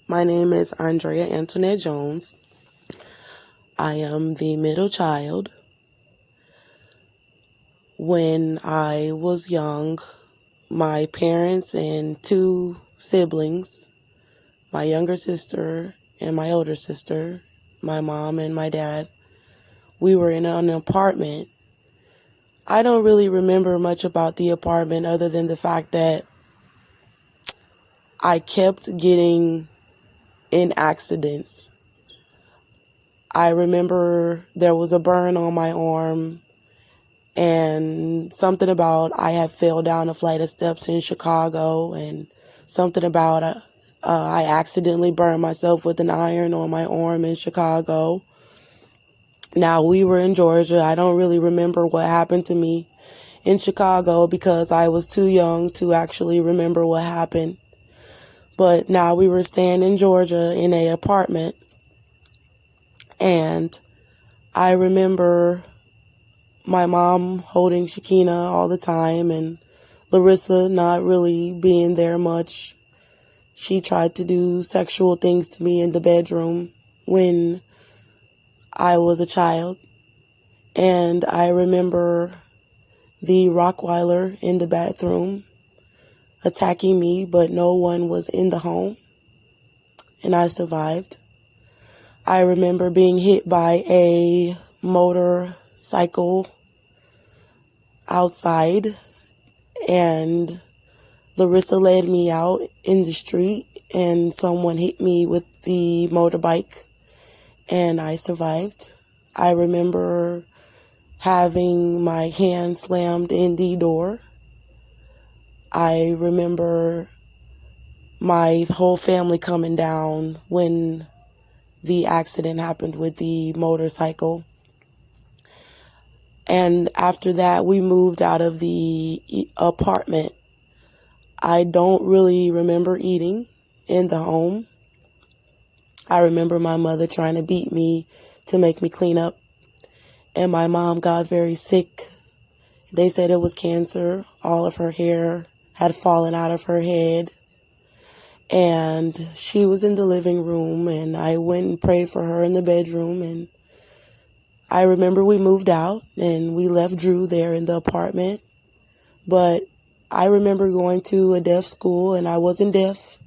My name is Andrea Antoinette Jones. I am the middle child. When I was young, my parents and two siblings, my younger sister and my older sister, my mom and my dad, we were in an apartment. I don't really remember much about the apartment other than the fact that I kept getting in accidents. I remember there was a burn on my arm and something about I had fell down a flight of steps in Chicago, and something about I accidentally burned myself with an iron on my arm in Chicago. Now, we were in Georgia. I don't really remember what happened to me in Chicago because I was too young to actually remember what happened. But now we were staying in Georgia in an apartment, and I remember my mom holding Shekinah all the time and Larissa not really being there much. She tried to do sexual things to me in the bedroom when I was a child. And I remember the Rottweiler in the bathroom attacking me, but no one was in the home, and I survived. I remember being hit by a motorcycle outside, and Larissa led me out in the street, and someone hit me with the motorbike, and I survived. I remember having my hand slammed in the door. I remember my whole family coming down when the accident happened with the motorcycle. And after that, we moved out of the apartment. I don't really remember eating in the home. I remember my mother trying to beat me to make me clean up. And my mom got very sick. They said it was cancer. All of her hair had fallen out of her head. And she was in the living room, and I went and prayed for her in the bedroom, and I remember we moved out and we left Drew there in the apartment. But I remember going to a deaf school, and I wasn't deaf.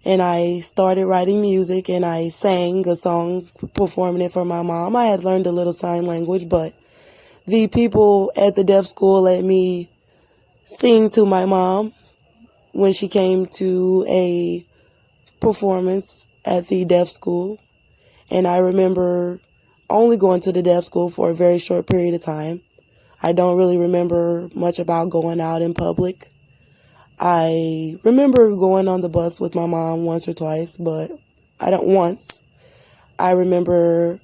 And I started writing music, and I sang a song, performing it for my mom. I had learned a little sign language, but the people at the deaf school let me sing to my mom when she came to a performance at the deaf school. And I remember only going to the deaf school for a very short period of time. I don't really remember much about going out in public. I remember going on the bus with my mom once or twice, but I don't once. I remember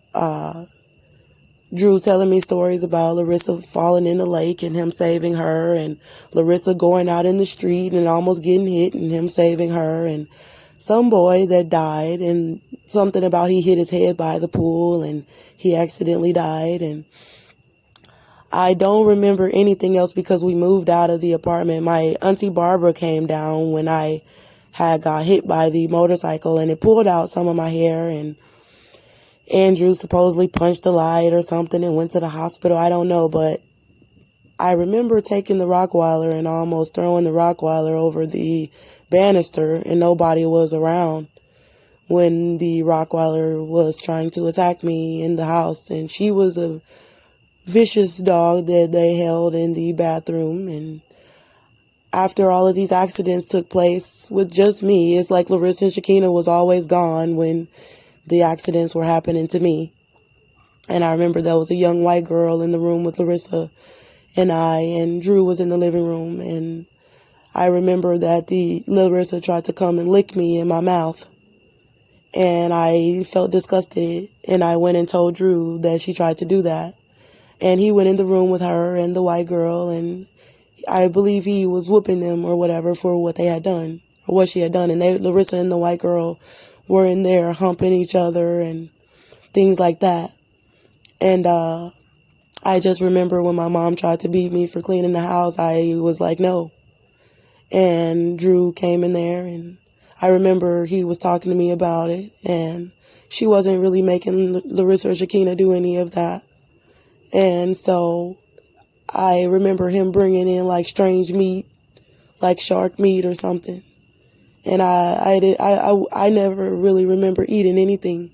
Drew telling me stories about Larissa falling in the lake and him saving her, and Larissa going out in the street and almost getting hit and him saving her, and some boy that died, and something about he hit his head by the pool and he accidentally died. And I don't remember anything else because we moved out of the apartment. My auntie Barbara came down when I had got hit by the motorcycle, and it pulled out some of my hair, and Andrew supposedly punched a light or something and went to the hospital. I don't know, but I remember taking the Rottweiler and almost throwing the Rottweiler over the banister, and nobody was around when the Rottweiler was trying to attack me in the house. And she was a vicious dog that they held in the bathroom. And after all of these accidents took place with just me, it's like Larissa and Shekinah was always gone when the accidents were happening to me. And I remember there was a young white girl in the room with Larissa and and Drew was in the living room. And I remember that the Larissa tried to come and lick me in my mouth. And I felt disgusted, and I went and told Drew that she tried to do that. And he went in the room with her and the white girl, and I believe he was whooping them or whatever for what they had done, or what she had done. And Larissa and the white girl were in there humping each other and things like that. And I just remember when my mom tried to beat me for cleaning the house, I was like, no. And Drew came in there, and I remember he was talking to me about it, and she wasn't really making Larissa or Shakina do any of that. And so I remember him bringing in like strange meat, like shark meat or something. And I never really remember eating anything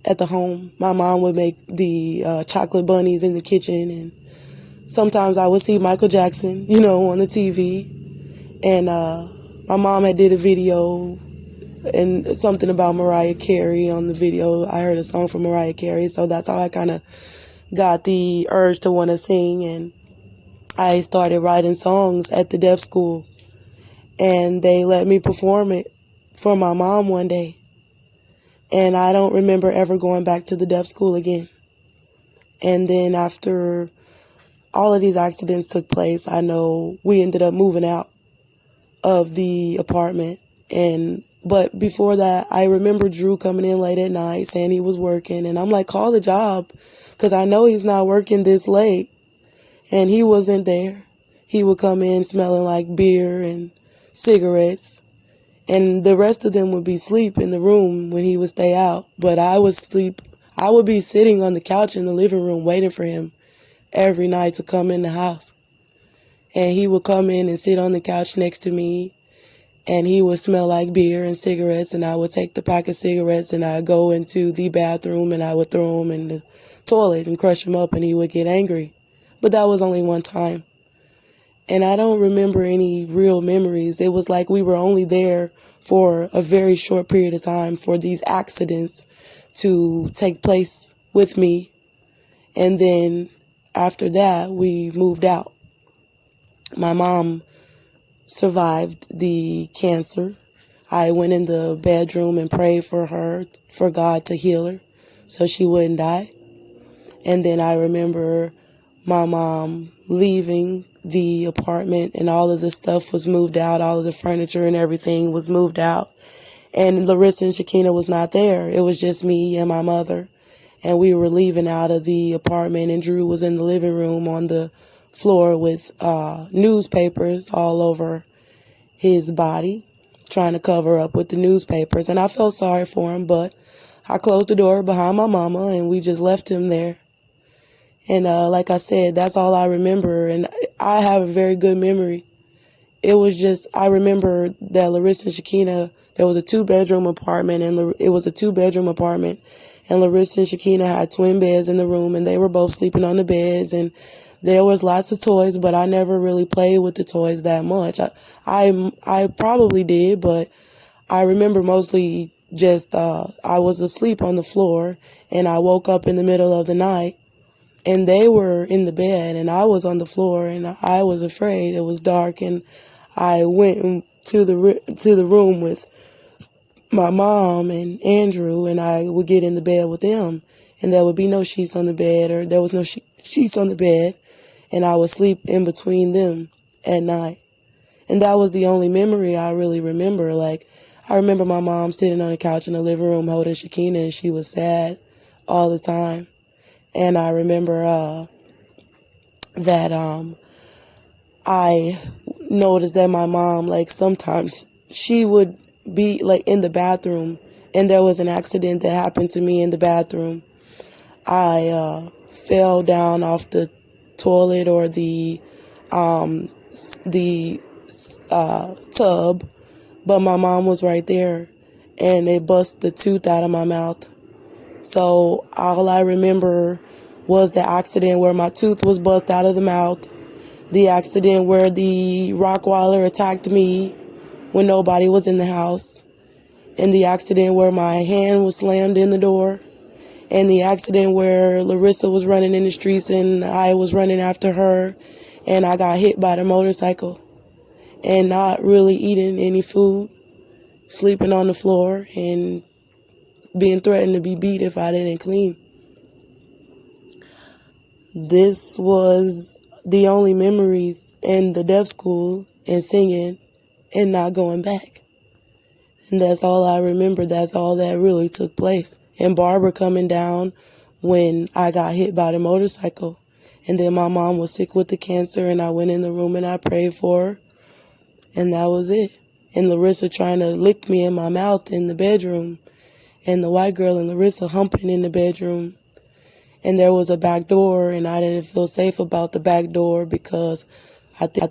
at the home. My mom would make the chocolate bunnies in the kitchen, and sometimes I would see Michael Jackson, on the TV. And my mom had did a video and something about Mariah Carey on the video. I heard a song from Mariah Carey, so that's how I kind of got the urge to want to sing. And I started writing songs at the deaf school, and they let me perform it for my mom one day. And I don't remember ever going back to the deaf school again. And then after all of these accidents took place, I know we ended up moving out of the apartment. But before that, I remember Drew coming in late at night saying he was working. And I'm like, call the job, because I know he's not working this late. And he wasn't there. He would come in smelling like beer and cigarettes. And the rest of them would be asleep in the room when he would stay out. But I would be sitting on the couch in the living room waiting for him every night to come in the house. And he would come in and sit on the couch next to me, and he would smell like beer and cigarettes, and I would take the pack of cigarettes and I'd go into the bathroom and I would throw them in the toilet and crush him up, and he would get angry. But that was only one time. And I don't remember any real memories. It was like we were only there for a very short period of time for these accidents to take place with me. And then after that, we moved out. My mom survived the cancer. I went in the bedroom and prayed for her, for God to heal her so she wouldn't die. And then I remember my mom leaving the apartment, and all of the stuff was moved out. All of the furniture and everything was moved out. And Larissa and Shakina was not there. It was just me and my mother. And we were leaving out of the apartment, and Drew was in the living room on the floor with newspapers all over his body, trying to cover up with the newspapers. And I felt sorry for him, but I closed the door behind my mama, and we just left him there. And like I said, that's all I remember. And I have a very good memory. It was just, I remember that Larissa and Shakina, there was a 2-bedroom apartment, and and Larissa and Shakina had twin beds in the room, and they were both sleeping on the beds, and there was lots of toys, but I never really played with the toys that much. I probably did, but I remember mostly just I was asleep on the floor, and I woke up in the middle of the night, and they were in the bed, and I was on the floor, and I was afraid. It was dark, and I went to the room with my mom and Andrew, and I would get in the bed with them, and there would be no sheets on the bed, or there was no sheets on the bed, and I would sleep in between them at night. And that was the only memory I really remember. Like, I remember my mom sitting on the couch in the living room holding Shakina, and she was sad all the time. And I remember that I noticed that my mom, like, sometimes she would be like in the bathroom, and there was an accident that happened to me in the bathroom. I fell down off the toilet or the tub, but my mom was right there, and it bust the tooth out of my mouth. So all I remember was the accident where my tooth was bust out of the mouth, the accident where the Rottweiler attacked me when nobody was in the house, and the accident where my hand was slammed in the door, and the accident where Larissa was running in the streets and I was running after her, and I got hit by the motorcycle, and not really eating any food, sleeping on the floor, and being threatened to be beat if I didn't clean. This was the only memories in the deaf school and singing and not going back. And that's all I remember. That's all that really took place. And Barbara coming down when I got hit by the motorcycle. And then my mom was sick with the cancer, and I went in the room and I prayed for her. And that was it. and Larissa trying to lick me in my mouth in the bedroom, and the white girl and Larissa humping in the bedroom. And there was a back door, and I didn't feel safe about the back door because I think